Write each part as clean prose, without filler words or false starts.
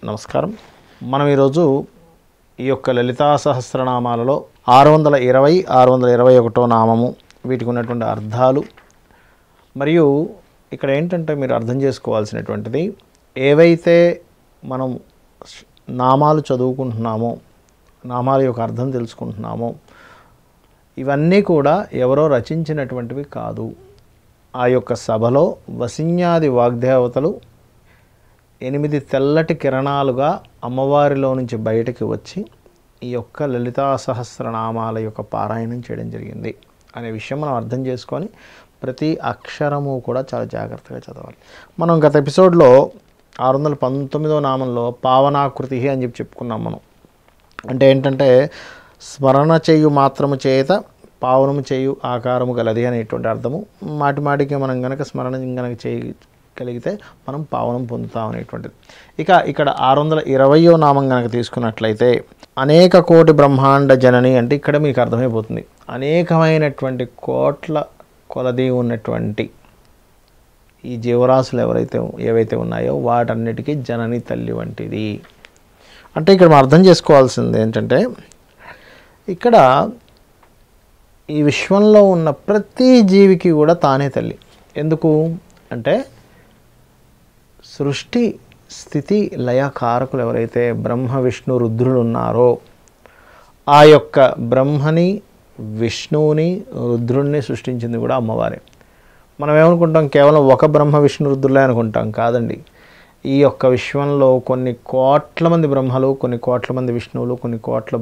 నమస్కారం. మనం ఈరోజు ఈ యొక్క లలితా సహస్రనామాలలో 620, 621 నామము, వీటికి ఉన్నటువంటి అర్థాలు, మరియు ఇక్కడ ఏంటంటే మీరు అర్థం చేసుకోవాల్సినటువంటిది, ఏవైతే మనం నామాలు చదువుకుంటున్నామో, నామాల యొక్క అర్థం తెలుసుకుంటున్నామో, ఇవన్నీ కూడా ఎవరో రచించినటువంటివి కాదు. ఆ యొక్క సభలో వసిన్యాది వాగ్దేవతలు 8 తెల్లటి కిరణాలుగా అమ్మవారిలో నుంచి బయటకు వచ్చి ఈ యొక్క లలితా సహస్రనామాల యొక్క పారాయణం చేయడం జరిగింది అనే విషయం మనం అర్థం చేసుకొని ప్రతి అక్షరము కూడా చాలా జాగ్రత్తగా చదవాలి. మనం గత ఎపిసోడ్లో 619వ నామంలో పావనాకృతి అని చెప్పుకున్నాం. మనం అంటే ఏంటంటే స్మరణ చేయు మాత్రము చేత పావనము చేయు ఆకారము గలది అనేటువంటి అర్థము. మాటిమాటికి మనం గనక స్మరణ గనక చేయగలిగితే మనం పావనం పొందుతాం అనేటువంటిది. ఇక ఇక్కడ 620వ నామం కనుక తీసుకున్నట్లయితే అనేక కోటి బ్రహ్మాండ జనని అంటే ఇక్కడ మీకు అర్థమైపోతుంది. అనేకమైనటువంటి కోట్ల కొలది ఉన్నటువంటి ఈ జీవరాశులు ఏవైతే ఉన్నాయో వాటన్నిటికీ జనని తల్లి వంటిది. అంటే ఇక్కడ మనం అర్థం చేసుకోవాల్సింది ఏంటంటే, ఇక్కడ ఈ విశ్వంలో ఉన్న ప్రతి జీవికి కూడా తానే తల్లి. ఎందుకు అంటే సృష్టి స్థితి లయకారకులు ఎవరైతే బ్రహ్మ విష్ణు రుద్రులు ఉన్నారో, ఆ యొక్క బ్రహ్మని విష్ణువుని రుద్రుణ్ణి సృష్టించింది కూడా అమ్మవారే. మనం ఏమనుకుంటాం, కేవలం ఒక బ్రహ్మ విష్ణు రుద్రులే అనుకుంటాం. కాదండి, ఈ యొక్క విశ్వంలో కొన్ని కోట్ల మంది బ్రహ్మలు, కొన్ని కోట్ల మంది విష్ణువులు, కొన్ని కోట్ల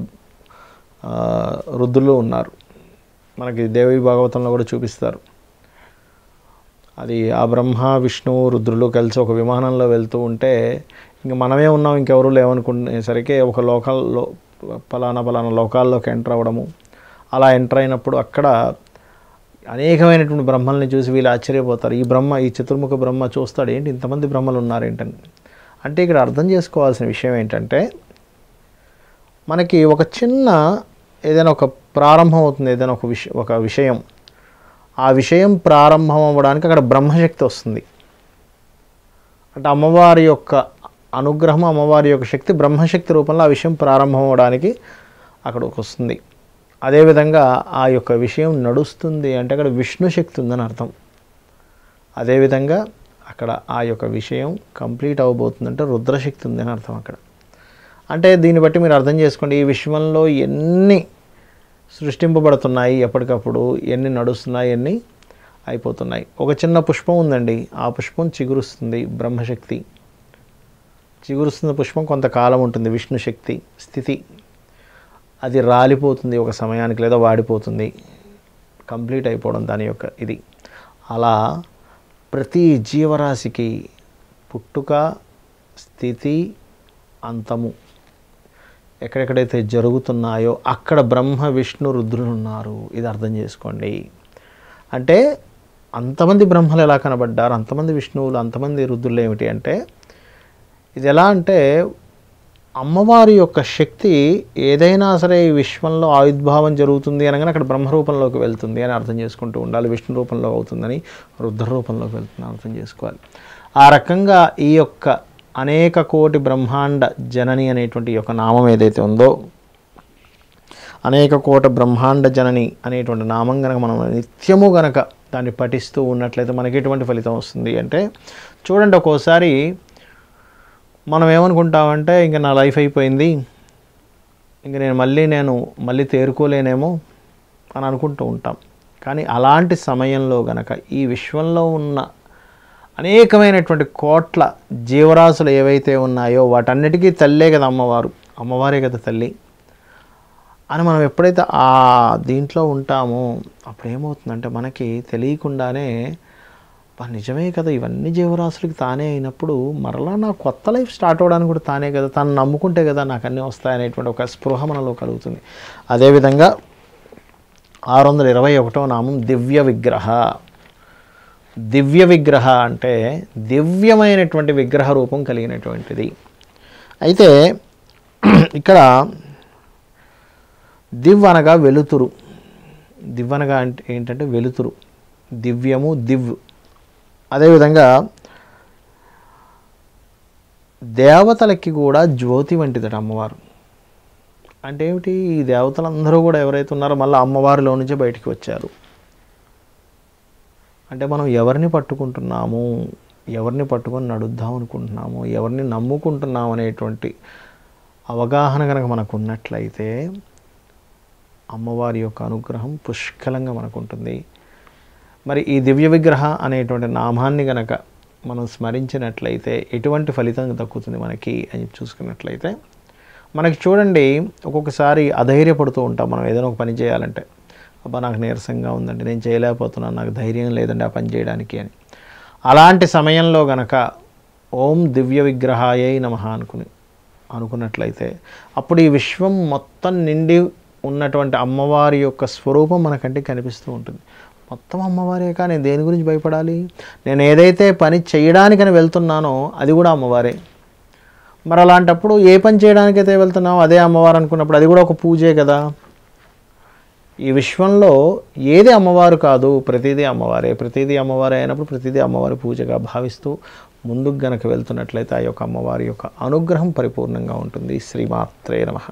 రుద్రులు ఉన్నారు. మనకి దేవి భాగవతంలో కూడా చూపిస్తారు. అది ఆ బ్రహ్మ విష్ణువు రుద్రులు కలిసి ఒక విమానంలో వెళ్తూ ఉంటే ఇంక మనమే ఉన్నాం, ఇంకెవరు లేవనుకునేసరికి ఒక లోకాల్లో పలానా లోకాల్లోకి ఎంటర్ అవ్వడము. అలా ఎంటర్ అయినప్పుడు అక్కడ అనేకమైనటువంటి బ్రహ్మల్ని చూసి వీళ్ళు ఆశ్చర్యపోతారు. ఈ చతుర్ముఖ బ్రహ్మ చూస్తాడు, ఏంటి ఇంతమంది బ్రహ్మలు ఉన్నారేంటని. అంటే ఇక్కడ అర్థం చేసుకోవాల్సిన విషయం ఏంటంటే, మనకి ఒక చిన్న ఏదైనా ఒక ప్రారంభం అవుతుంది, ఏదైనా ఒక విషయం, ఆ విషయం ప్రారంభం అవ్వడానికి అక్కడ బ్రహ్మశక్తి వస్తుంది. అంటే అమ్మవారి యొక్క అనుగ్రహం, అమ్మవారి యొక్క శక్తి బ్రహ్మశక్తి రూపంలో ఆ విషయం ప్రారంభం అవ్వడానికి అక్కడికి వస్తుంది. అదేవిధంగా ఆ యొక్క విషయం నడుస్తుంది అంటే అక్కడ విష్ణు శక్తి ఉందని అర్థం. అదేవిధంగా అక్కడ ఆ యొక్క విషయం కంప్లీట్ అవ్వబోతుందంటే రుద్రశక్తి ఉందని అర్థం అక్కడ. అంటే దీన్ని బట్టి మీరు అర్థం చేసుకోండి, ఈ విశ్వంలో ఎన్ని సృష్టింపబడుతున్నాయి, ఎప్పటికప్పుడు ఎన్ని నడుస్తున్నాయి, ఎన్ని అయిపోతున్నాయి. ఒక చిన్న పుష్పం ఉందండి, ఆ పుష్పం చిగురుస్తుంది, బ్రహ్మశక్తి. చిగురుస్తున్న పుష్పం కొంతకాలం ఉంటుంది, విష్ణుశక్తి స్థితి. అది రాలిపోతుంది ఒక సమయానికి, లేదా వాడిపోతుంది, కంప్లీట్ అయిపోవడం దాని యొక్క ఇది. అలా ప్రతి జీవరాశికి పుట్టుక, స్థితి, అంతము ఎక్కడెక్కడైతే జరుగుతున్నాయో అక్కడ బ్రహ్మ విష్ణు రుద్రులు ఉన్నారు. ఇది అర్థం చేసుకోండి. అంటే అంతమంది బ్రహ్మలు ఎలా కనబడ్డారు, అంతమంది విష్ణువులు, అంతమంది రుద్రులు ఏమిటి అంటే, ఇది ఎలా అంటే అమ్మవారి యొక్క శక్తి ఏదైనా సరే ఈ విశ్వంలో ఆవిర్భావం జరుగుతుంది అనగానే అక్కడ బ్రహ్మరూపంలోకి వెళ్తుంది అని అర్థం చేసుకుంటూ ఉండాలి. విష్ణు రూపంలో అవుతుందని రుద్ర రూపంలోకి వెళ్తుందని అర్థం చేసుకోవాలి. ఆ రకంగా ఈ యొక్క అనేక కోటి బ్రహ్మాండ జనని అనేటువంటి యొక్క నామం ఏదైతే ఉందో, అనేక కోటి బ్రహ్మాండ జనని అనేటువంటి నామం కనుక మనం నిత్యము గనక దాన్ని పఠిస్తూ ఉన్నట్లయితే మనకి ఎటువంటి ఫలితం వస్తుంది అంటే, చూడండి, ఒక్కోసారి మనం ఏమనుకుంటామంటే ఇంక నా లైఫ్ అయిపోయింది, ఇంక నేను మళ్ళీ తేరుకోలేనేమో అని అనుకుంటూ ఉంటాం. కానీ అలాంటి సమయంలో గనక ఈ విశ్వంలో ఉన్న అనేకమైనటువంటి కోట్ల జీవరాశులు ఏవైతే ఉన్నాయో వాటన్నిటికీ తల్లే కదా అమ్మవారే కదా తల్లి అని మనం ఎప్పుడైతే ఆ దీంట్లో ఉంటామో అప్పుడు ఏమవుతుందంటే మనకి తెలియకుండానే నిజమే కదా, ఇవన్నీ జీవరాశులకి తానే అయినప్పుడు మరలా నా కొత్త లైఫ్ స్టార్ట్ అవ్వడానికి కూడా తానే కదా, తను నమ్ముకుంటే కదా నాకు అన్నీ వస్తాయనేటువంటి ఒక స్పృహ మనలో కలుగుతుంది. అదేవిధంగా 621వ నామం దివ్య విగ్రహ. దివ్య విగ్రహ అంటే దివ్యమైనటువంటి విగ్రహ రూపం కలిగినటువంటిది. అయితే ఇక్కడ దివ్ అనగా వెలుతురు. దివ్ అనగా అంటే ఏంటంటే వెలుతురు, దివ్యము, దివ్. అదేవిధంగా దేవతలకి కూడా జ్యోతి వంటిదట అమ్మవారు. అంటే ఏమిటి? ఈ దేవతలందరూ కూడా ఎవరైతే ఉన్నారో మళ్ళీ అమ్మవారిలో నుంచే బయటికి వచ్చారు. అంటే మనం ఎవరిని పట్టుకుంటున్నాము, ఎవరిని పట్టుకొని నడుద్దాం అనుకుంటున్నాము, ఎవరిని నమ్ముకుంటున్నాం అనేటువంటి అవగాహన కనుక మనకు ఉన్నట్లయితే అమ్మవారి యొక్క అనుగ్రహం పుష్కలంగా మనకు ఉంటుంది. మరి ఈ దివ్య విగ్రహ అనేటువంటి నామాన్ని గనక మనం స్మరించినట్లయితే ఎటువంటి ఫలితం దక్కుతుంది మనకి అని చూసుకున్నట్లయితే, మనకి చూడండి ఒక్కొక్కసారి అధైర్యపడుతూ ఉంటాం మనం ఏదైనా ఒక పని చేయాలంటే. అబ్బా నాకు నీరసంగా ఉందండి, నేను చేయలేకపోతున్నాను, నాకు ధైర్యం లేదండి ఆ పని చేయడానికి అని. అలాంటి సమయంలో గనక ఓం దివ్య విగ్రహాయై నమః అనుకున్నట్లయితే అప్పుడు ఈ విశ్వం మొత్తం నిండి ఉన్నటువంటి అమ్మవారి యొక్క స్వరూపం మనకంటే కనిపిస్తూ ఉంటుంది. మొత్తం అమ్మవారే, కానీ నేను దేని గురించి భయపడాలి? నేను ఏదైతే పని చేయడానికని వెళ్తున్నానో అది కూడా అమ్మవారే. మరి అలాంటప్పుడు ఏ పని చేయడానికైతే వెళ్తున్నామో అదే అమ్మవారు అనుకున్నప్పుడు అది కూడా ఒక పూజే కదా. ఈ విశ్వంలో ఏది అమ్మవారు కాదు, ప్రతిదీ అమ్మవారే. ప్రతిదీ అమ్మవారే అయినప్పుడు ప్రతిదీ అమ్మవారి పూజగా భావిస్తూ ముందుకు గనక వెళ్తున్నట్లయితే ఆ యొక్క అమ్మవారి యొక్క అనుగ్రహం పరిపూర్ణంగా ఉంటుంది. శ్రీమాత్రే నమః.